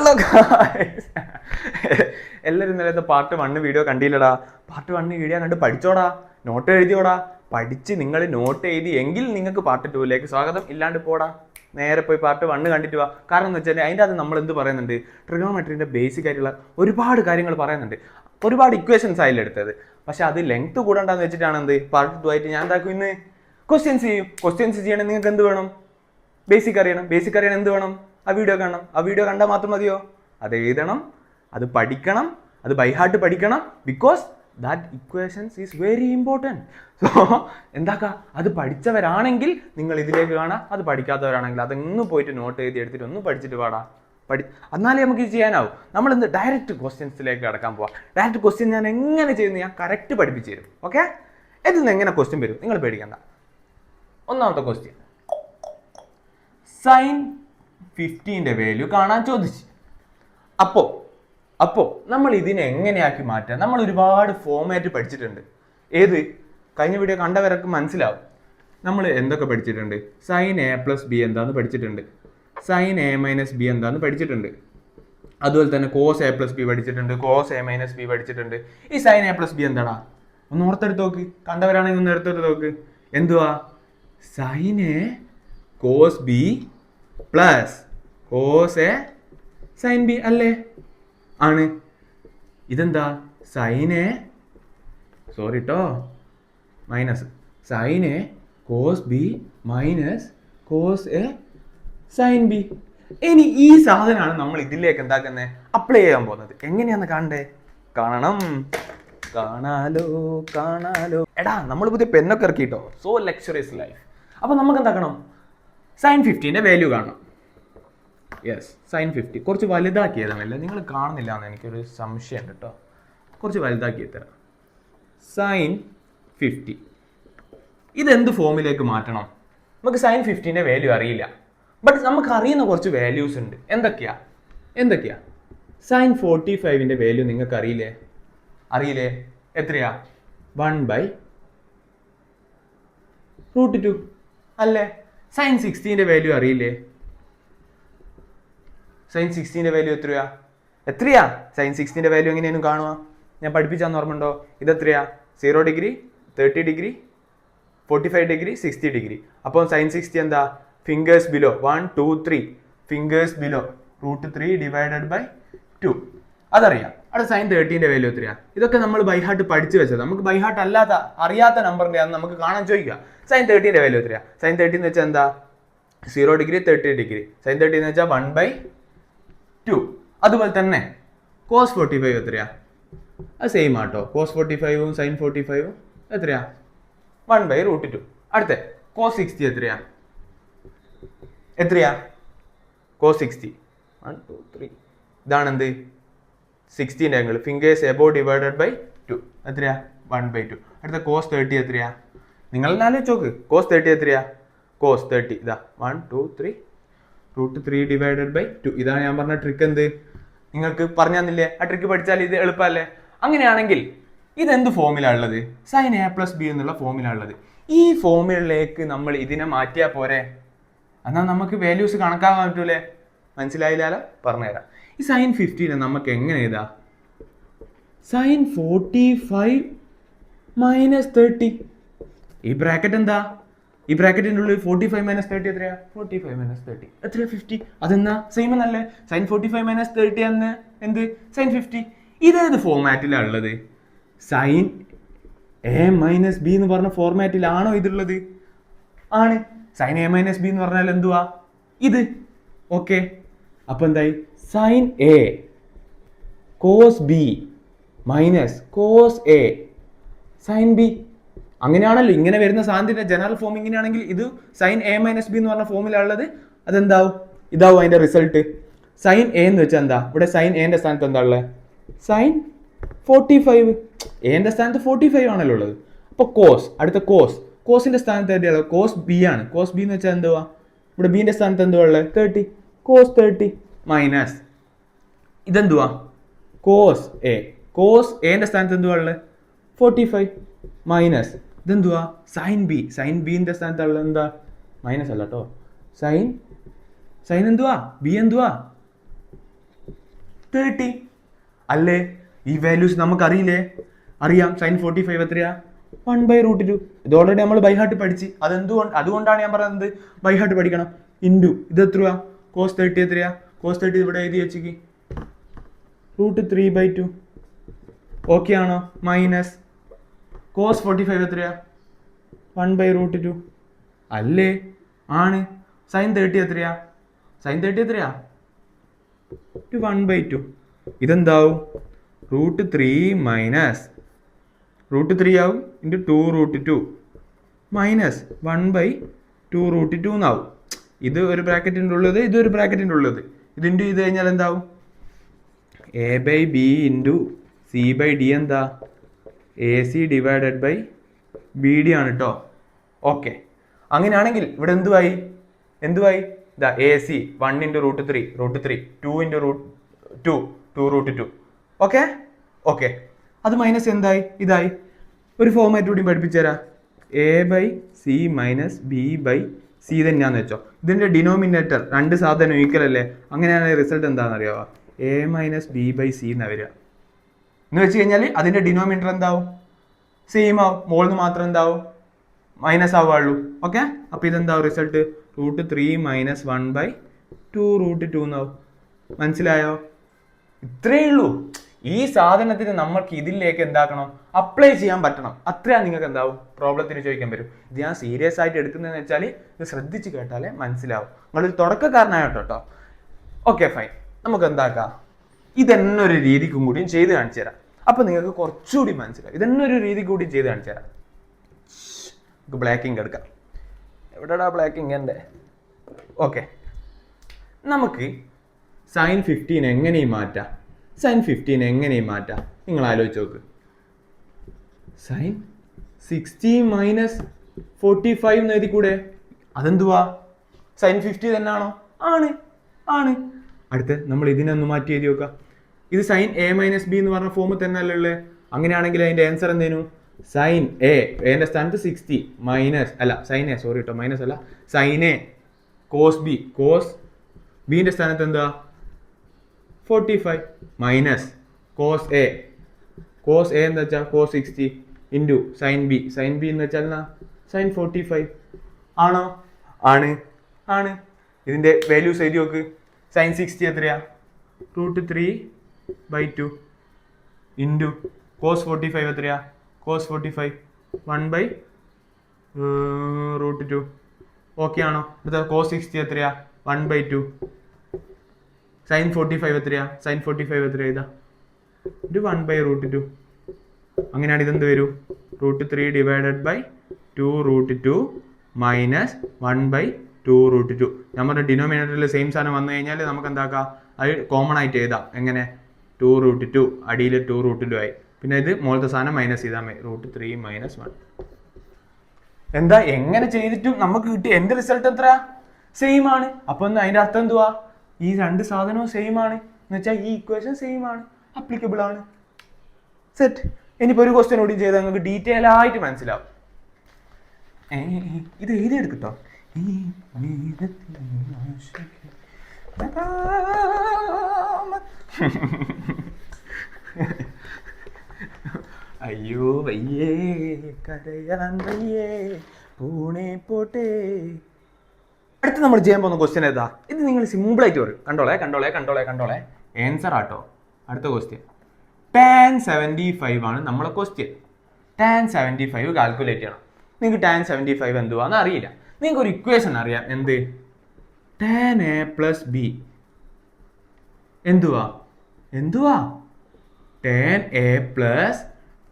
Hello guys, എല്ലാവരും ഇന്നലത്തെ part 1 video കണ്ടില്ലടാ. Part 1 video കണ്ട് പഠിച്ചോടാ, നോട്ട് എഴുതിയോടാ. പഠിച്ച് നിങ്ങൾ നോട്ട് എഴുതി എങ്കിൽ നിങ്ങൾക്ക് പാർട്ട് 2ലേക്ക് സ്വാഗതം. ഇല്ലാണ്ട് പോടാ, നേരെ പോയി പാർട്ട് 1 കണ്ടിട്ട് വാ. കാരണം എന്ന് വെച്ചാൽ അതിൻ്റെ അത് നമ്മൾ എന്ത് പറയുന്നുണ്ട്, ട്രിഗണോമെട്രീൻ്റെ ബേസിക് ആയിട്ടുള്ള ഒരുപാട് കാര്യങ്ങൾ പറയുന്നുണ്ട്. ഒരുപാട് ഇക്വേഷൻസ് അതിലെടുത്തത്. പക്ഷെ അത് ലെങ്ത് കൂടണ്ടെന്ന് വെച്ചിട്ടാണ് എന്ത് പാർട്ട് 2 ആയിട്ട് ഞാൻ എന്താക്കും, ഇന്ന് ക്വസ്റ്റ്യൻസ് ചെയ്യും. ക്വസ്റ്റ്യൻസ് ചെയ്യണമെങ്കിൽ നിങ്ങൾക്ക് എന്ത് വേണം? ബേസിക് അറിയണം. ബേസിക് അറിയണം എന്ത് വേണം? ആ വീഡിയോ കാണണം. ആ വീഡിയോ കണ്ടാൽ മാത്രം മതിയോ? അത് എഴുതണം, അത് പഠിക്കണം, അത് ബൈ ഹാർട്ട് പഠിക്കണം. Because that equations is very important. So എന്താക്കുക, അത് പഠിച്ചവരാണെങ്കിൽ നിങ്ങൾ ഇതിലേക്ക് കാണാം, അത് പഠിക്കാത്തവരാണെങ്കിൽ അതൊന്ന് പോയിട്ട് നോട്ട് എഴുതി എടുത്തിട്ട് ഒന്ന് പഠിച്ചിട്ട് പാടാ. എന്നാലേ നമുക്ക് ഇത് ചെയ്യാനാവും. നമ്മളെന്ത് ഡയറക്റ്റ് ക്വസ്റ്റ്യൻസിലേക്ക് കടക്കാൻ പോവാം. ഡയറക്റ്റ് ക്വസ്റ്റ്യൻ ഞാൻ എങ്ങനെ ചെയ്യുന്നു ഞാൻ കറക്റ്റ് പഠിപ്പിച്ച് തരും. ഓക്കെ, ഇതിൽ നിന്ന് എങ്ങനെ ക്വസ്റ്റ്യൻ വരും നിങ്ങൾ പേടിക്കണ്ട. ഒന്നാമത്തെ ക്വസ്റ്റ്യൻ, സൈൻ 15ന്റെ വാല്യൂ കാണാൻ ചോദിച്ചു. അപ്പോൾ നമ്മൾ ഇതിനെ എങ്ങനെയാക്കി മാറ്റാം? നമ്മൾ ഒരുപാട് ഫോമാറ്റ് പഠിച്ചിട്ടുണ്ട്. ഏത് കഴിഞ്ഞ വീഡിയോ കണ്ടവരൊക്കെ മനസ്സിലാവും. നമ്മൾ എന്തൊക്കെ പഠിച്ചിട്ടുണ്ട്? സൈൻ എ പ്ലസ് ബി എന്താന്ന് പഠിച്ചിട്ടുണ്ട്, സൈൻ എ മൈനസ് ബി എന്താന്ന് പഠിച്ചിട്ടുണ്ട്. അതുപോലെ തന്നെ കോസ് എ പ്ലസ് ബി പഠിച്ചിട്ടുണ്ട്, കോസ് എ മൈനസ് ബി പഠിച്ചിട്ടുണ്ട്. ഈ സൈൻ എ പ്ലസ് ബി എന്താടാ? ഒന്ന് ഓർത്തെടുത്ത് നോക്ക്. കണ്ടവരാണെങ്കിൽ ഒന്ന് എടുത്തെടുത്ത് നോക്ക്. എന്തുവാ? Sine A cos B plus cos A sine B അല്ലേ? ആണ്. ഇതെന്താ? Sine A minus sine A cos B minus cos A sine B. ഇനി ഈ സാധനമാണ് നമ്മൾ ഇതിലേക്ക് എന്താക്കുന്നത്, അപ്ലൈ ചെയ്യാൻ പോകുന്നത്. എങ്ങനെയാന്ന് കാണണ്ടേ? കാണാലോ. എടാ, നമ്മൾ പുതിയ പെന്നൊക്കെ ഇറക്കിട്ടോ. So luxurious life. അപ്പൊ നമുക്ക് എന്താക്കണം? സൈൻ 15ന്റെ വാല്യൂ കാണണം. യെസ്, സൈൻ 50 കുറച്ച് വലുതാക്കിയതാണല്ല, നിങ്ങൾ കാണുന്നില്ല എന്ന് എനിക്കൊരു സംശയമുണ്ട് കേട്ടോ. കുറച്ച് വലുതാക്കി തരാം. സൈൻ 50 ഇതെന്ത് ഫോമിലേക്ക് മാറ്റണം? നമുക്ക് സൈൻ 15ന്റെ വാല്യൂ അറിയില്ല, ബട്ട് നമുക്ക് അറിയുന്ന കുറച്ച് വാല്യൂസ് ഉണ്ട്. എന്തൊക്കെയാ? സൈൻ 45ന്റെ വാല്യൂ നിങ്ങൾക്ക് അറിയില്ലേ? എത്രയാ? 1/√2 അല്ലേ? സൈൻ 60ന്റെ വാല്യൂ അറിയില്ലേ? സൈൻ 60ന്റെ വാല്യൂ എത്രയാ? സൈൻ 60ന്റെ വാല്യൂ എങ്ങനെയാണ് കാണുക? ഞാൻ പഠിപ്പിച്ചാന്ന് ഓർമ്മയുണ്ടോ? ഇതെത്രയാ? 0 ഡിഗ്രി, 30 ഡിഗ്രി, 45 ഡിഗ്രി, 60 ഡിഗ്രി. അപ്പോൾ സൈൻ 60 എന്താ? Fingers below 1, 2, 3 fingers below √3 divided by 2. അതറിയാം. അവിടെ സൈൻ 30ന്റെ വാല്യൂ എത്രയാ? ഇതൊക്കെ നമ്മൾ ബൈ ഹാർട്ട് പഠിച്ചു വെച്ചത്. നമുക്ക് ബൈ ഹാർട്ട് അല്ലാത്ത അറിയാത്ത നമ്പറിന്റെ ആണ് നമുക്ക് കാണാൻ ചോദിക്കുക. സൈൻ 30ന്റെ വാല്യൂ എത്രയാ? സൈൻ 30 എന്ന് വെച്ചാൽ എന്താ? 0 ഡിഗ്രി, 30 ഡിഗ്രി. സൈൻ 30 എന്ന് വെച്ചാൽ 1/2. അതുപോലെ തന്നെ കോസ് 45 എത്രയാ? അത് സെയിം ആട്ടോ. കോസ് 45ഉം സൈൻ 45ഉം എത്രയാ? 1/√2. അടുത്ത കോസ് 60 എത്രയാ? കോസ് 60 1, 2, 3 ഇതാണെന്ത്? 60ന്റെ angle fingers above divided by 2 എത്രയാ? 1/2. അടുത്ത കോസ് 30 എത്രയാ? നിങ്ങൾ ആലോചിച്ച് നോക്ക്. കോസ് 30 എത്രയാ? കോസ് 30 ഇതാ 1, 2, 3 √3 ഡിവൈഡഡ് ബൈ 2. ഇതാണ് ഞാൻ പറഞ്ഞ ട്രിക്ക്. എന്ത് നിങ്ങൾക്ക് പറഞ്ഞു തന്നില്ലേ? ആ ട്രിക്ക് പഠിച്ചാൽ ഇത് എളുപ്പമല്ലേ? അങ്ങനെയാണെങ്കിൽ ഇതെന്ത് ഫോമിലാണ് ഉള്ളത്? സൈൻ എ പ്ലസ് ബി എന്നുള്ള ഫോമിലാണ് ഉള്ളത്. ഈ ഫോമിലേക്ക് നമ്മൾ ഇതിനെ മാറ്റിയാൽ പോരെ? എന്നാൽ നമുക്ക് വാല്യൂസ് കണക്കാക്കാൻ പറ്റൂലേ? മനസ്സിലായില്ലാലോ? പറഞ്ഞുതരാം. ഈ സൈൻ 15 നമുക്ക് എങ്ങനെ എഴുതാം? Sine 45 minus 30. ഈ ബ്രാക്കറ്റ് എന്താ? ഈ ബ്രാക്കറ്റിൻ്റെ ഉള്ളിൽ 45 മൈനസ് 30 എത്രയാ? 45 മൈനസ് 30 എത്രയാ? 50. അതെന്നാ സെയിം എന്നല്ലേ? സൈൻ 45 മൈനസ് 30 എന്ന് എന്ത്? സൈൻ 50. ഇതേത് ഫോമാറ്റിലാണ് ഉള്ളത്? സൈൻ എ മൈനസ് ബി എന്ന് പറഞ്ഞ ഫോർമാറ്റിലാണോ ഇതുള്ളത്? ആണ്. സൈൻ എ മൈനസ് ബി എന്ന് പറഞ്ഞാൽ എന്തുവാ? ഇത്. ഓക്കെ, അപ്പൊ എന്തായി? Sine A cos B minus cos A sine B. അങ്ങനെയാണല്ലോ ഇങ്ങനെ വരുന്ന സാധനത്തിന്റെ ജനറൽ ഫോം. ഇങ്ങനെയാണെങ്കിൽ ഇത് സൈൻ എ മൈനസ് ബി എന്ന് പറഞ്ഞ ഫോമിലുള്ളത്. അതെന്താവും? ഇതാവും അതിന്റെ റിസൾട്ട്. സൈൻ എ എന്ന് വെച്ചാൽ എന്താ? ഇവിടെ സൈൻ എന്റെ സ്ഥാനത്ത് എന്താ ഉള്ളത്? സൈൻ 45. എന്റെ സ്ഥാനത്ത് 45 ആണല്ലോ ഉള്ളത്. അപ്പൊ കോസ്, അടുത്ത കോസിന്റെ സ്ഥാനത്ത് എവിടെയാണ്? കോസ് ബി ആണ്. കോസ് ബി എന്ന് വെച്ചാൽ എന്തുവാ? ഇവിടെ ബിന്റെ സ്ഥാനത്ത് എന്തുവാ ഉള്ളത്? 30. കോസ് 30 മൈനസ് ഇതെന്തുവാ? കോസ് എന്റെ സ്ഥാനത്ത് എന്തുവാ ഉള്ളത്? 45 മൈനസ് ഇതെന്തുവാ? സൈൻ ബിന്റെ സ്ഥാനത്തുള്ള എന്താ? മൈനസ് അല്ല കേട്ടോ. സൈൻ എന്തുവാ? ബി എന്തുവാ? 30 അല്ലേ? ഈ വാല്യൂസ് നമുക്കറിയില്ലേ? അറിയാം. sin 45 എത്രയാ? 1/√2. ഇത് ഓൾറെഡി നമ്മൾ ബൈ ഹാർട്ട് പഠിച്ച്. അതുകൊണ്ടാണ് ഞാൻ പറയുന്നത് ബൈ ഹാർട്ട് പഠിക്കണം. ഇൻറ്റു ഇത് എത്രയാ? cos 30 എത്രയാ? cos 30 ഇവിടെ എഴുതി വെച്ചിക്ക് √3/2. ഓക്കെ ആണോ? മൈനസ് cos 45 എത്രയാ? 1/√2 അല്ലേ? ആണ്. sin 30 എത്രയാ? sin 30 എത്രയാ? 1/2. ഇതെന്താവും? √3 മൈനസ് √3 ആവും ഇൻറ്റു 2√2 മൈനസ് 1/2√2 എന്നാവും. ഇത് ഒരു ബ്രാക്കറ്റിൻ്റെ ഉള്ളത്, ഇതൊരു ബ്രാക്കറ്റിൻ്റെ ഉള്ളത്. ഇതിൻ്റെ ഇത് കഴിഞ്ഞാൽ എന്താവും? a/b ഇൻറ്റു c/d എന്താ? AC ഡിവൈഡഡ് ബൈ BD ആണ് കേട്ടോ. ഓക്കെ, അങ്ങനെയാണെങ്കിൽ ഇവിടെ എന്തുവായി? ഇതാ AC 1 ഇൻറ്റു √3 2 ഇൻറ്റു √2 ഓക്കെ. അത് മൈനസ് എന്തായി? ഇതായി. ഒരു ഫോമാറ്റ് കൂടി പഠിപ്പിച്ചു തരാം. a/c മൈനസ് b/c തന്നെയാന്ന് വെച്ചോ. ഇതിന്റെ ഡിനോമിനേറ്റർ രണ്ട് സാധനം ഈക്വൽ അല്ലേ? അങ്ങനെയാണെങ്കിൽ റിസൾട്ട് എന്താണെന്ന് അറിയാവോ? a മൈനസ് b/c എന്നാ വരിക. എന്ന് വെച്ച് കഴിഞ്ഞാൽ അതിന്റെ ഡിനോമിനേറ്റർ എന്താവും? സെയിം ആവും. മോളിന്ന് മാത്രം എന്താവും? മൈനസ് ആവുള്ളൂ. ഓക്കെ, അപ്പൊ ഇതെന്താവും റിസൾട്ട്? √3 മൈനസ് 1/2√2 എന്നാവും. മനസ്സിലായോ? ഇത്രയേ ഉള്ളൂ. ഈ സാധനത്തിന് നമ്മൾക്ക് ഇതിലേക്ക് എന്താക്കണം? അപ്ലൈ ചെയ്യാൻ പറ്റണം. അത്രയാ നിങ്ങൾക്ക് എന്താവും? പ്രോബ്ലത്തിന് ചോദിക്കാൻ വരും. ഇത് ഞാൻ സീരിയസ് ആയിട്ട് എടുക്കുന്നതെന്ന് വെച്ചാൽ ഇത് ശ്രദ്ധിച്ച് കേട്ടാലേ മനസ്സിലാവും. നിങ്ങളൊരു തുടക്കക്കാരനായിട്ടോ കേട്ടോ. ഓക്കെ ഫൈൻ, നമുക്ക് എന്താക്കാം? ഇതെന്നൊരു രീതിക്കും കൂടിയും ചെയ്ത് കാണിച്ചു തരാം. അപ്പൊ നിങ്ങൾക്ക് കുറച്ചുകൂടി മനസ്സിലാവും. ഇതെന്നൊരു രീതി കൂടി ചെയ്ത് കാണിച്ചു തരാം. നമുക്ക് ബ്ലാക്കിങ് എടുക്കാം. എവിടെടാ ബ്ലാക്കിങ് എൻ്റെ? ഓക്കെ, നമുക്ക് sin 15 എങ്ങനെയും മാറ്റാം. sin 15 എങ്ങനെയും മാറ്റാം? നിങ്ങൾ ആലോചിച്ച് നോക്ക്. sin 60 മൈനസ് 45 എന്ന് എഴുതി കൂടെ? അതെന്തുവാ? sin 50 തന്നെയാണോ? ആണ്. അടുത്ത് നമ്മൾ ഇതിനൊന്ന് മാറ്റി എഴുതി നോക്കാം. ഇത് sin a മൈനസ് ബി എന്ന് പറഞ്ഞ ഫോമിൽ തന്നെ അല്ലേ ഉള്ളത്? അങ്ങനെയാണെങ്കിൽ അതിന്റെ ആൻസർ എന്തേനു? sin a എന്റെ സ്ഥാനത്ത് 60 മൈനസ് sin a സോറി കേട്ടോ, മൈനസ് അല്ല, sin a cos ബിന്റെ സ്ഥാനത്ത് എന്താ? 45 മൈനസ് cos a എന്താ വെച്ചാൽ cos 60 ഇൻറ്റു sin b എന്ന് വെച്ചാൽ sin 45. ആണോ? ആണ്. ഇതിന്റെ വാല്യൂസ് എഴുതി നോക്ക്. sin 60 എത്രയാ? √3/2 ഇൻറ്റു cos 45 എത്രയാ? cos 45 1/√2. ഓക്കെ ആണോ? അടുത്ത cos 60 എത്രയാ? 1/2. sin 45 എത്രയാ? sin 45 എത്രയാ? ഇതാ ഇത് 1/√2. അങ്ങനെയാണ് ഇതെന്ത് വരും? √3 ഡിവൈഡഡ് ബൈ 2√2 മൈനസ് 1/2√2. നമ്മുടെ ഡിനോമിനേറ്ററിൽ സെയിം സാധനം വന്നു കഴിഞ്ഞാൽ നമുക്ക് എന്താക്കാം? അത് കോമൺ ആയിട്ട് എഴുതാം. എങ്ങനെ? 2√2 അടിയിൽ 2√2 ആയി. പിന്നെ ഇത് മുകളിലത്തെ സാധനം മൈനസ് ചെയ്താൽ മതി. √3 മൈനസ് 1. എന്താ? എങ്ങനെ ചെയ്തിട്ടും നമുക്ക് കിട്ടിയ എന്റെ റിസൾട്ട് എത്ര? സെയിം ആണ്. അപ്പൊ അതിന്റെ അർത്ഥം എന്തുവാ? ഈ രണ്ട് സാധനവും സെയിം ആണ് എന്ന് വെച്ചാൽ ഈ ഇക്വേഷൻ സെയിം ആണ്, അപ്ലിക്കബിൾ ആണ്. സെറ്റ്. ഇനിയിപ്പോ ഒരു ക്വസ്റ്റ്യൻ കൂടി ചെയ്താൽ നിങ്ങൾക്ക് ഡീറ്റെയിൽ ആയിട്ട് മനസ്സിലാവും. ഇത് എഴുതിയെടുക്കട്ടോ. അയ്യോ വയ്യേ കരയാൻ വയ്യേ പൂണെ പോട്ടെ. അടുത്ത് നമ്മൾ ചെയ്യാൻ പോകുന്ന ക്വസ്റ്റ്യൻ ഏതാ? ഇത് നിങ്ങൾ സിമ്പിൾ ആയിട്ട് പറയും. കണ്ടോളെ ആൻസർ ആട്ടോ. അടുത്ത ക്വസ്റ്റ്യൻ tan 75 ആണ് നമ്മളെ ക്വസ്റ്റ്യൻ. tan 75 കാൽക്കുലേറ്റ് ചെയ്യണം. നിങ്ങൾക്ക് tan 75 എന്തുവാന്ന് അറിയില്ല. നിങ്ങൾക്ക് ഒരു ഇക്വേഷൻ അറിയാം. എന്ത്? tan a plus b എന്തുവാ? tan a plus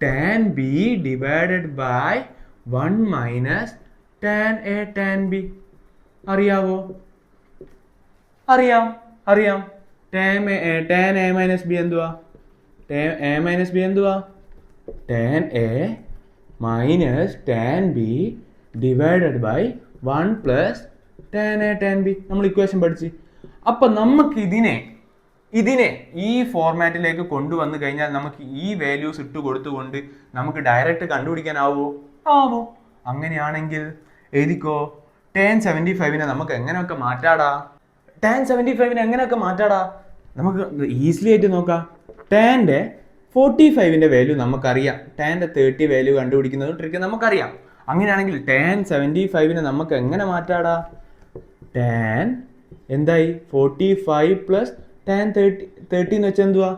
tan b divided by 1 minus tan a tan b. അറിയാവോ? അറിയാം. tan a minus b എന്തുവാ? tan a minus b എന്തുവാ? tan a minus tan b divided by 1 plus tan a tan b. നമ്മൾ equation പഠിച്ച്. അപ്പൊ നമുക്ക് ഇതിനെ ഈ ഫോർമാറ്റിലേക്ക് കൊണ്ടുവന്നു കഴിഞ്ഞാൽ നമുക്ക് ഈ വാല്യൂസ് ഇട്ട് കൊടുത്തുകൊണ്ട് നമുക്ക് ഡയറക്റ്റ് കണ്ടുപിടിക്കാനാവോ? ആവോ. അങ്ങനെയാണെങ്കിൽ എഴുതിക്കോ. tan 75 നമുക്ക് എങ്ങനെയൊക്കെ മാറ്റാടാ? നമുക്ക് ഈസിലി ആയിട്ട് നോക്കാം. ടാൻ്റെ 45ൻ്റെ വാല്യൂ നമുക്കറിയാം. ടാൻ്റെ 30 വാല്യൂ കണ്ടുപിടിക്കുന്നത് ട്രിക്ക് നമുക്കറിയാം. അങ്ങനെയാണെങ്കിൽ ടാൻ 75നെ നമുക്ക് എങ്ങനെ മാറ്റാടാ? ടാൻ എന്തായി? 45 പ്ലസ് ടാൻ 30 എന്ന് വെച്ചാൽ എന്തുവാ?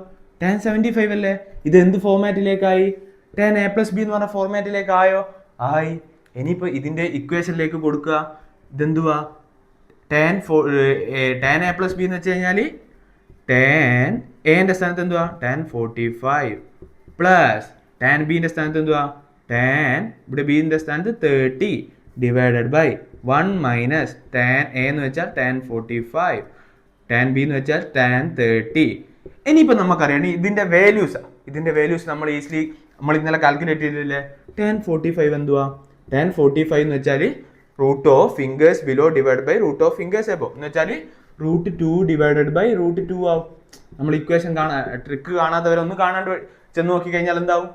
ടാൻ 75 അല്ലേ? ഇത് എന്ത് ഫോർമാറ്റിലേക്കായി? ടാൻ എ പ്ലസ് ബി എന്ന് പറഞ്ഞ ഫോർമാറ്റിലേക്കായോ? ആയി. ഇനിയിപ്പോൾ ഇതിൻ്റെ ഇക്വേഷനിലേക്ക് കൊടുക്കുക. ഇതെന്തുവാ? ടാൻ എ പ്ലസ് ബി എന്ന് വെച്ച് കഴിഞ്ഞാൽ ടാൻ എന്റെ സ്ഥാനത്ത് എന്തുവാ? ടാൻ 45 പ്ലസ് ടാൻ ബിന്റെ സ്ഥാനത്ത് എന്തുവാ? ടാൻ ഇവിടെ ബിന്റെ സ്ഥാനത്ത് 30 divided by 1 minus tan A എന്ന് വെച്ചാൽ ടാൻ 45, ടാൻ ബി എന്ന് വെച്ചാൽ ടാൻ 30. ഇനിയിപ്പോൾ നമുക്കറിയാം ഇതിന്റെ വാല്യൂസ് നമ്മൾ ഈസിലി നമ്മൾ ഇന്നലെ കാൽക്കുലേറ്റ് ചെയ്തില്ലേ? ടാൻ 45 എന്തുവാ? ടാൻ 45 എന്ന് വെച്ചാൽ root of fingers below divide by root of fingers above എന്ന് വെച്ചാൽ √2 ഡിവൈഡഡ് ബൈ √2 ആവും. നമ്മൾ ഇക്വേഷൻ ട്രിക്ക് കാണാത്തവരൊന്നും കാണാണ്ട് ചെന്ന് നോക്കി കഴിഞ്ഞാൽ എന്താവും?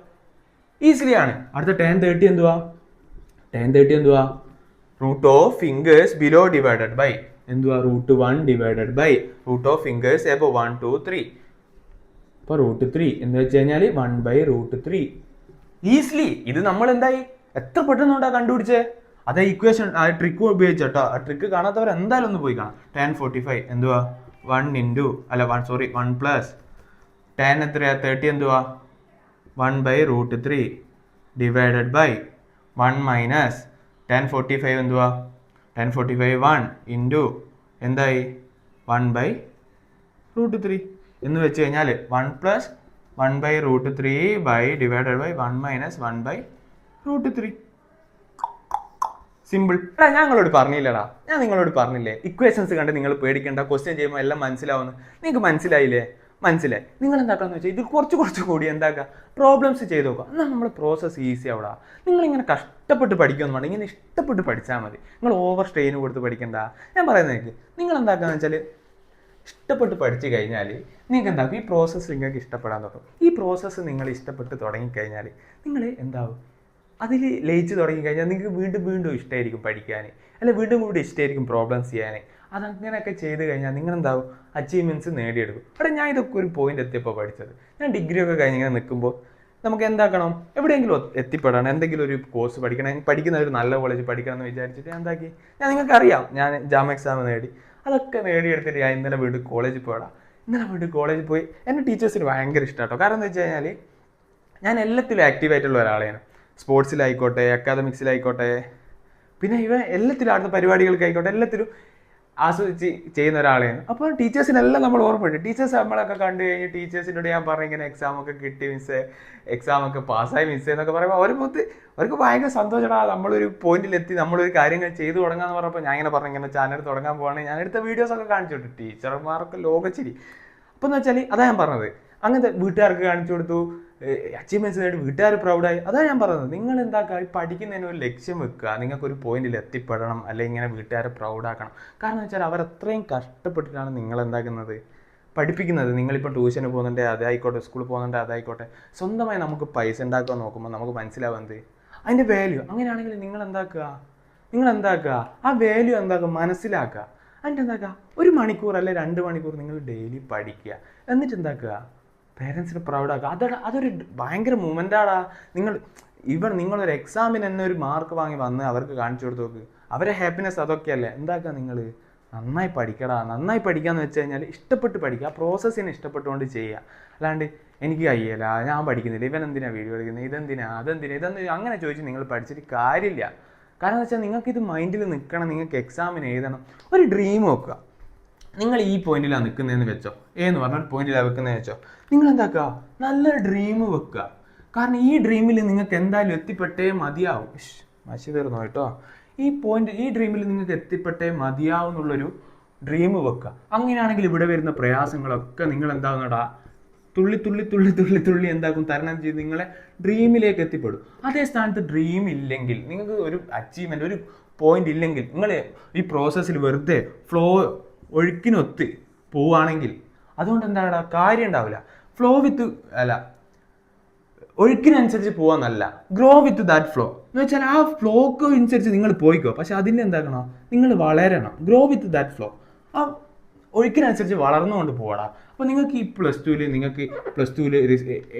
ഈസിലി ആണ്. അടുത്ത ടാൻ 30 എന്തുവാ? ടാൻ 30 എന്തുവാ? Root of fingers below divided by എന്തുവാ? √1 divided by root of fingers above 1 2 3. അപ്പോൾ √3 എന്ന് വെച്ച് കഴിഞ്ഞാൽ 1/√3. ഈസിലി. ഇത് നമ്മൾ എന്തായി എത്ര പെട്ടെന്നുണ്ടാ കണ്ടുപിടിച്ചേ? അതേ ഇക്വേഷൻ ആ ട്രിക്ക് ഉപയോഗിച്ചോട്ടോ. ആ ട്രിക്ക് കാണാത്തവർ എന്തായാലും ഒന്ന് പോയി കാണാം. ടാൻ 45 എന്തുവാ? 1 പ്ലസ് ടാൻ എത്രയാ? 30 എന്തുവാ? 1/√3 ഡിവൈഡഡ് ബൈ 1 മൈനസ് ടാൻ 45 എന്തുവാ? ടാൻ 45 1 ഇൻറ്റു എന്തായി? 1/√3 എന്ന് വെച്ച് കഴിഞ്ഞാൽ 1 plus 1/√3 by divided by 1 minus 1/√3. Simple. എടാ ഞാൻ നിങ്ങളോട് പറഞ്ഞില്ലേ ഇക്വേഷൻസ് കണ്ട് നിങ്ങൾ പേടിക്കേണ്ട, ക്വസ്റ്റ്യൻ ചെയ്യുമ്പോൾ എല്ലാം മനസ്സിലാവുന്നു. നിങ്ങൾക്ക് മനസ്സിലായി. നിങ്ങൾ എന്താക്കാന്ന് വെച്ചാൽ ഇത് കുറച്ച് കൂടി എന്താക്കുക, പ്രോബ്ലംസ് ചെയ്ത് നോക്കുക. എന്നാൽ നമ്മൾ പ്രോസസ്സ് ഈസി ആവിടാ. നിങ്ങളിങ്ങനെ കഷ്ടപ്പെട്ട് പഠിക്കുമെന്ന് വേണ്ട, ഇങ്ങനെ ഇഷ്ടപ്പെട്ട് പഠിച്ചാൽ മതി. നിങ്ങൾ ഓവർ സ്ട്രെയിൻ കൊടുത്ത് പഠിക്കണ്ട. ഞാൻ പറയുന്നത് നിങ്ങൾ എന്താക്കാന്ന് വെച്ചാൽ ഇഷ്ടപ്പെട്ട് പഠിച്ചു കഴിഞ്ഞാൽ നിങ്ങൾക്ക് എന്താക്കും? ഈ പ്രോസസ്സ് നിങ്ങൾക്ക് ഇഷ്ടപ്പെടാൻ തുടങ്ങും. ഈ പ്രോസസ്സ് നിങ്ങൾ ഇഷ്ടപ്പെട്ട് തുടങ്ങിക്കഴിഞ്ഞാൽ നിങ്ങൾ എന്താവും? അതിൽ ലയിച്ച് തുടങ്ങിക്കഴിഞ്ഞാൽ നിങ്ങൾക്ക് വീണ്ടും ഇഷ്ടമായിരിക്കും പഠിക്കാൻ, അല്ലെ വീണ്ടും ഇഷ്ടമായിരിക്കും പ്രോബ്ലംസ് ചെയ്യാൻ. അതങ്ങനെയൊക്കെ ചെയ്ത് കഴിഞ്ഞാൽ നിങ്ങളെന്താവും? അച്ചീവ്മെൻറ്റ്സ് നേടിയെടുക്കും. അവിടെ ഞാൻ ഇതൊക്കെ ഒരു പോയിന്റ് എത്തിയപ്പോൾ പഠിച്ചത്. ഞാൻ ഡിഗ്രി ഒക്കെ കഴിഞ്ഞ് ഇങ്ങനെ നിൽക്കുമ്പോൾ നമുക്ക് എന്താക്കണം? എവിടെയെങ്കിലും എത്തിപ്പെടണം, എന്തെങ്കിലും ഒരു കോഴ്സ് പഠിക്കണം, പഠിക്കുന്ന ഒരു നല്ല കോളേജ് പഠിക്കണം എന്ന് വിചാരിച്ചിട്ട് ഞാൻ എന്താക്കി? നിങ്ങൾക്കറിയാം ഞാൻ ജാം എക്സാം നേടി. അതൊക്കെ നേടിയെടുത്തിട്ട് ഞാൻ ഇന്നലെ വീണ്ടും കോളേജിൽ പോയി. എൻ്റെ ടീച്ചേഴ്സിന് ഭയങ്കര ഇഷ്ടമാട്ടോ. കാരണം എന്താ വെച്ച് കഴിഞ്ഞാൽ ഞാൻ എല്ലാത്തിലും ആക്റ്റീവായിട്ടുള്ള ഒരാളെയാണ്. സ്പോർട്സിലായിക്കോട്ടെ, അക്കാദമിക്സിലായിക്കോട്ടെ, പിന്നെ എല്ലാത്തിലും അടുത്ത പരിപാടികൾക്കായിക്കോട്ടെ, എല്ലാത്തിലും ആസ്വദിച്ച് ചെയ്യുന്ന ഒരാളെയാണ്. അപ്പോൾ ടീച്ചേഴ്സിനെല്ലാം നമ്മൾ ഓർമ്മയുണ്ട്. ടീച്ചേഴ്സ് നമ്മളൊക്കെ കണ്ടു കഴിഞ്ഞ് ടീച്ചേഴ്സിനോട് ഞാൻ പറഞ്ഞ ഇങ്ങനെ എക്സാമൊക്കെ കിട്ടി മിസ്സേ, എക്സാമൊക്കെ പാസ്സായി മിസ്സേ എന്നൊക്കെ പറയുമ്പോൾ അവർക്ക് ഭയങ്കര സന്തോഷമാണ്. നമ്മളൊരു പോയിന്റിലെത്തി, നമ്മളൊരു കാര്യങ്ങൾ ചെയ്തു തുടങ്ങാന്ന് പറഞ്ഞപ്പോൾ ഞാൻ ഇങ്ങനെ പറഞ്ഞു ഇങ്ങനെ ചാനൽ തുടങ്ങാൻ പോവാണെങ്കിൽ ഞാൻ എടുത്ത വീഡിയോസൊക്കെ കാണിച്ചു കൊടുത്തു. ടീച്ചർമാർക്ക് ലോകച്ചിരി. അപ്പോൾ എന്ന് വെച്ചാൽ അതാ ഞാൻ പറഞ്ഞത്. അങ്ങനത്തെ വീട്ടുകാർക്ക് കാണിച്ചു കൊടുത്തു, അച്ചീവ്മെൻറ്റ്സ് നേടി വീട്ടുകാർ പ്രൗഡായി. അതാണ് ഞാൻ പറഞ്ഞത്. നിങ്ങൾ എന്താക്കുക? പഠിക്കുന്നതിന് ഒരു ലക്ഷ്യം വെക്കുക. നിങ്ങൾക്കൊരു പോയിന്റിൽ എത്തിപ്പെടണം, അല്ലെങ്കിൽ ഇങ്ങനെ വീട്ടുകാരെ പ്രൗഡാക്കണം. കാരണം വെച്ചാൽ അവർ അത്രയും കഷ്ടപ്പെട്ടിട്ടാണ് നിങ്ങളെന്താക്കുന്നത്? പഠിപ്പിക്കുന്നത്. നിങ്ങളിപ്പോൾ ട്യൂഷന് പോകുന്നുണ്ട് അതായിക്കോട്ടെ, സ്കൂളിൽ പോകുന്നുണ്ട് അതായിക്കോട്ടെ, സ്വന്തമായി നമുക്ക് പൈസ ഉണ്ടാക്കാൻ നോക്കുമ്പോൾ നമുക്ക് മനസ്സിലാവുന്നത് അതിൻ്റെ വാല്യൂ. അങ്ങനെയാണെങ്കിൽ നിങ്ങൾ എന്താക്കുക? ആ വാല്യൂ എന്താക്കുക? മനസ്സിലാക്കുക. എന്നിട്ട് എന്താക്കുക? 1 മണിക്കൂർ അല്ലെ 2 മണിക്കൂർ നിങ്ങൾ ഡെയിലി പഠിക്കുക. എന്നിട്ട് എന്താക്കുക? പേരൻസിന് പ്രൗഡാക്കുക. അതൊരു ഭയങ്കര മൂമെൻ്റാടാ. നിങ്ങളൊരു എക്സാമിന് തന്നെ ഒരു മാർക്ക് വാങ്ങി വന്ന് അവർക്ക് കാണിച്ചു കൊടുത്ത് നോക്ക്. അവരെ ഹാപ്പിനെസ് അതൊക്കെയല്ലേ. എന്താക്കുക? നിങ്ങൾ നന്നായി പഠിക്കടാ. നന്നായി പഠിക്കാന്ന് വെച്ച് കഴിഞ്ഞാൽ ഇഷ്ടപ്പെട്ട് പഠിക്കുക. ആ പ്രോസസ്സിനെ ഇഷ്ടപ്പെട്ടുകൊണ്ട് ചെയ്യുക. അല്ലാണ്ട് എനിക്ക് കഴിയില്ല, ഞാൻ പഠിക്കുന്നില്ല, ഇവൻ എന്തിനാ വീഡിയോ കളിക്കുന്നത്, ഇതെന്തിനാ അങ്ങനെ ചോദിച്ച് നിങ്ങൾ പഠിച്ചിട്ട് കാര്യമില്ല. കാരണം എന്ന് വെച്ചാൽ നിങ്ങൾക്കിത് മൈൻഡിൽ നിൽക്കണം. നിങ്ങൾക്ക് എക്സാമിന് എഴുതണം. ഒരു ഡ്രീം വെക്കുക. നിങ്ങൾ ഈ പോയിന്റിലാണ് നിൽക്കുന്നതെന്ന് വെച്ചോ, എന്ന് പറഞ്ഞൊരു പോയിന്റിലാണ് വെക്കുന്നതെന്ന് വെച്ചോ, നിങ്ങൾ എന്താക്കുക? നല്ലൊരു ഡ്രീം വെക്കുക. കാരണം ഈ ഡ്രീമിൽ നിങ്ങൾക്ക് എന്തായാലും എത്തിപ്പെട്ടേ മതിയാവും. മഷി തീർന്നു കേട്ടോ. ഈ ഡ്രീമിൽ നിങ്ങൾക്ക് എത്തിപ്പെട്ടേ മതിയാവും എന്നുള്ളൊരു ഡ്രീം വെക്കുക. അങ്ങനെയാണെങ്കിൽ ഇവിടെ വരുന്ന പ്രയാസങ്ങളൊക്കെ നിങ്ങൾ എന്താകുന്നടാ? തുള്ളി എന്താക്കും? തരണം ചെയ്ത് നിങ്ങളെ ഡ്രീമിലേക്ക് എത്തിപ്പെടും. അതേ സ്ഥാനത്ത് ഡ്രീം ഇല്ലെങ്കിൽ, നിങ്ങൾക്ക് ഒരു അച്ചീവ്മെൻറ്റ്, ഒരു പോയിന്റ് ഇല്ലെങ്കിൽ, നിങ്ങൾ ഈ പ്രോസസ്സിൽ വെറുതെ ഒഴുക്കിനൊത്ത് പോവുകയാണെങ്കിൽ അതുകൊണ്ട് എന്താടാ? കാര്യം ഉണ്ടാവില്ല. ഒഴുക്കിനനുസരിച്ച് പോവാന്നല്ല, ഗ്രോ വിത്ത് ദാറ്റ് ഫ്ലോ എന്ന് വെച്ചാൽ ആ ഫ്ലോക്ക് അനുസരിച്ച് നിങ്ങൾ പോയിക്കോ. പക്ഷെ അതിൻ്റെ എന്താക്കണം? നിങ്ങൾ വളരണം. Grow with that flow. ഒഴുക്കിനനുസരിച്ച് വളർന്നുകൊണ്ട് പോകടാ. അപ്പോൾ നിങ്ങൾക്ക് ഈ പ്ലസ് ടുവിൽ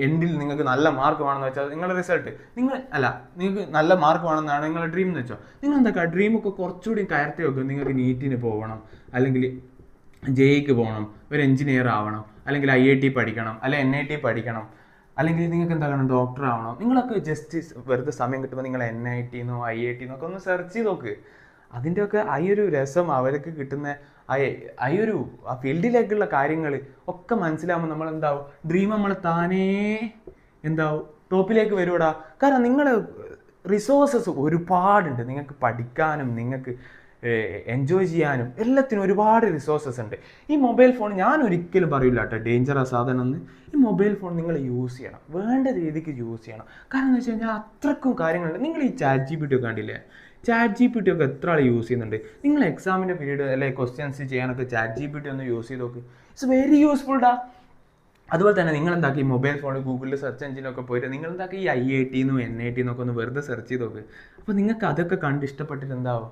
എൻഡിൽ നിങ്ങൾക്ക് നല്ല മാർക്ക് വേണമെന്ന് വെച്ചാൽ നിങ്ങളുടെ റിസൾട്ട് നിങ്ങൾക്ക് നല്ല മാർക്ക് വേണമെന്നാണ് നിങ്ങളുടെ ഡ്രീം എന്ന് വെച്ചോ. നിങ്ങൾ എന്താ ഡ്രീമൊക്കെ കുറച്ചുകൂടി കയർത്തി വെക്കും. നിങ്ങൾക്ക് നീറ്റിന് പോകണം, അല്ലെങ്കിൽ ജെയ്ക്ക് പോകണം, ഒരു എഞ്ചിനീയർ ആവണം, അല്ലെങ്കിൽ IIT പഠിക്കണം, അല്ലെങ്കിൽ NIT പഠിക്കണം, അല്ലെങ്കിൽ നിങ്ങൾക്ക് എന്താകണം ഡോക്ടർ ആവണം. നിങ്ങളൊക്കെ ജസ്റ്റ് വെറുതെ സമയം കിട്ടുമ്പോൾ നിങ്ങൾ NIT എന്നോ IIT എന്നൊക്കെ ഒന്ന് സെർച്ച് ചെയ്ത് നോക്ക്. അതിൻ്റെയൊക്കെ ആ ഒരു രസം അവർക്ക് കിട്ടുന്ന ആ ഫീൽഡിലേക്കുള്ള കാര്യങ്ങൾ ഒക്കെ മനസ്സിലാകുമ്പോൾ നമ്മൾ എന്താവും, ഡ്രീം നമ്മൾ താനേ എന്താവും ടോപ്പിലേക്ക് വരുവിടാ. കാരണം നിങ്ങൾ റിസോഴ്സസ് ഒരുപാടുണ്ട്. നിങ്ങൾക്ക് പഠിക്കാനും നിങ്ങൾക്ക് എൻജോയ് ചെയ്യാനും എല്ലാത്തിനും ഒരുപാട് റിസോഴ്സസ് ഉണ്ട്. ഈ മൊബൈൽ ഫോൺ ഞാൻ ഒരിക്കലും പറയില്ല കേട്ടോ ഡേഞ്ചറസ് സാധനം എന്ന്. ഈ മൊബൈൽ ഫോൺ നിങ്ങൾ യൂസ് ചെയ്യണം, വേണ്ട രീതിക്ക് യൂസ് ചെയ്യണം. കാരണം എന്ന് വെച്ച് കഴിഞ്ഞാൽ അത്രക്കും കാര്യങ്ങളുണ്ട്. നിങ്ങൾ ഈ ChatGPT ഒക്കെ കണ്ടില്ലേ? ChatGPT ഒക്കെ എത്ര ആൾ യൂസ് ചെയ്യുന്നുണ്ട്? നിങ്ങൾ എക്സാമിൻ്റെ പീരീഡ് അല്ലെങ്കിൽ ക്വസ്റ്റ്യൻസ് ചെയ്യാനൊക്കെ ChatGPT ഒന്ന് യൂസ് ചെയ്ത് നോക്ക്. ഇറ്റ്സ് വെരി യൂസ്ഫുൾ ഡാ. അതുപോലെ തന്നെ നിങ്ങൾ എന്താക്കി മൊബൈൽ ഫോണിൽ ഗൂഗിളിൽ സെർച്ച് എഞ്ചിനൊക്കെ പോയിട്ട് നിങ്ങൾ എന്താക്കി ഈ IIT എന്നും NIT എന്നൊക്കെ ഒന്ന് വെറുതെ സെർച്ച് ചെയ്ത് നോക്ക്. അപ്പോൾ നിങ്ങൾക്ക് അതൊക്കെ കണ്ട് ഇഷ്ടപ്പെട്ടിട്ട് എന്താവും,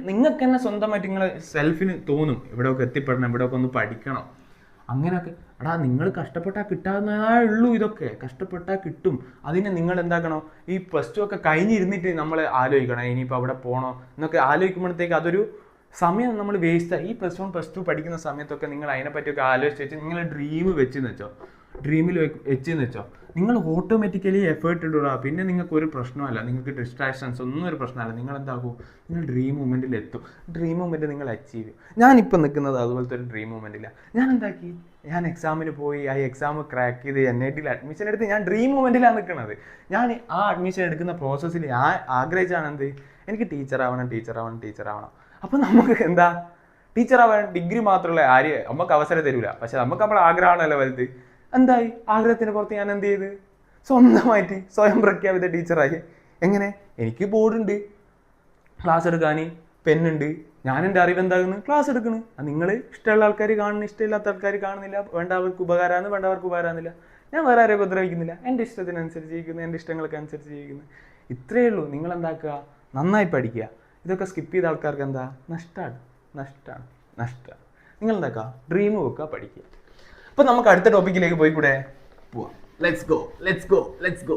നിങ്ങൾക്ക് തന്നെ സ്വന്തമായിട്ട് നിങ്ങൾ സെൽഫിന് തോന്നും ഇവിടെയൊക്കെ എത്തിപ്പെടണം, ഇവിടെയൊക്കെ ഒന്ന് പഠിക്കണം. അങ്ങനെയൊക്കെ എടാ നിങ്ങൾ കഷ്ടപ്പെട്ടാൽ കിട്ടാവുന്നതേ ഉള്ളൂ. ഇതൊക്കെ കഷ്ടപ്പെട്ടാൽ കിട്ടും. അതിന് നിങ്ങൾ എന്താക്കണം, ഈ പ്ലസ് ടു ഒക്കെ കഴിഞ്ഞിരുന്നിട്ട് നമ്മൾ ആലോചിക്കണം ഇനിയിപ്പോൾ അവിടെ പോകണോ എന്നൊക്കെ ആലോചിക്കുമ്പോഴത്തേക്ക് അതൊരു സമയം നമ്മൾ വേസ്റ്റായി. ഈ പ്ലസ് ടു പഠിക്കുന്ന സമയത്തൊക്കെ നിങ്ങൾ അതിനെപ്പറ്റിയൊക്കെ ആലോചിച്ച് വെച്ച് നിങ്ങൾ ഡ്രീമിൽ വെച്ചെന്ന് വെച്ചോ, നിങ്ങൾ ഓട്ടോമാറ്റിക്കലി എഫേർട്ട് ഇടുക. പിന്നെ നിങ്ങൾക്ക് ഒരു പ്രശ്നമല്ല, നിങ്ങൾക്ക് ഡിസ്ട്രാക്ഷൻസ് ഒന്നും ഒരു പ്രശ്നമല്ല. നിങ്ങൾ എന്താക്കും, നിങ്ങൾ ഡ്രീം മൂമെൻറ്റിൽ എത്തും. ഡ്രീം മൂമെൻറ്റ് നിങ്ങൾ അച്ചീവ് ചെയ്യും. ഞാനിപ്പോൾ നിൽക്കുന്നത് അതുപോലത്തെ ഒരു ഡ്രീം മൂമെൻറ്റില്ല. ഞാൻ എക്സാമിന് പോയി, ആ എക്സാം ക്രാക്ക് ചെയ്ത് NITയിൽ അഡ്മിഷൻ എടുത്ത് ഞാൻ ഡ്രീം മൂമെൻറ്റിലാണ് നിൽക്കുന്നത്. ഞാൻ ആ അഡ്മിഷൻ എടുക്കുന്ന പ്രോസസ്സിൽ ഞാൻ ആഗ്രഹിച്ചാണ് എന്ത്, എനിക്ക് ടീച്ചർ ആവണം. അപ്പോൾ നമുക്ക് എന്താ, ടീച്ചർ ആവാൻ ഡിഗ്രി മാത്രമുള്ള നമുക്ക് അവസരം തരില്ല. പക്ഷെ നമുക്ക് നമ്മുടെ ആഗ്രഹമാണല്ലോ വലുത്. എന്തായി, ആഗ്രഹത്തിന് പുറത്ത് ഞാൻ എന്ത് ചെയ്ത് സ്വന്തമായിട്ട് സ്വയം പ്രഖ്യാപിത ടീച്ചറായി. എങ്ങനെ, എനിക്ക് ബോർഡുണ്ട്, ക്ലാസ് എടുക്കാൻ പെന്നുണ്ട്, ഞാൻ എൻ്റെ അറിവ് എന്താകുന്നു ക്ലാസ് എടുക്കുന്നു. നിങ്ങൾ ഇഷ്ടമുള്ള ആൾക്കാർ കാണുന്നു, ഇഷ്ടമില്ലാത്ത ആൾക്കാർ കാണുന്നില്ല. വേണ്ടവർക്ക് ഉപകാരമാകുന്നില്ല. ഞാൻ വേറെ ആരെയും ഉപദ്രവിക്കുന്നില്ല. എൻ്റെ ഇഷ്ടത്തിനനുസരിച്ച് ജീവിക്കുന്നു, എൻ്റെ ഇഷ്ടങ്ങൾക്ക് അനുസരിച്ച് ജീവിക്കുന്നു. ഇത്രയേ ഉള്ളൂ. നിങ്ങൾ എന്താക്കുക, നന്നായി പഠിക്കുക. ഇതൊക്കെ സ്കിപ്പ് ചെയ്ത ആൾക്കാർക്ക് എന്താ നഷ്ടമാണ്. നിങ്ങൾ എന്താക്കുക, ഡ്രീം വെക്കുക, പഠിക്കുക. അപ്പോൾ നമുക്ക് അടുത്ത ടോപ്പിക്കിലേക്ക് പോയിക്കൂടെ? പോവാം. Let's go.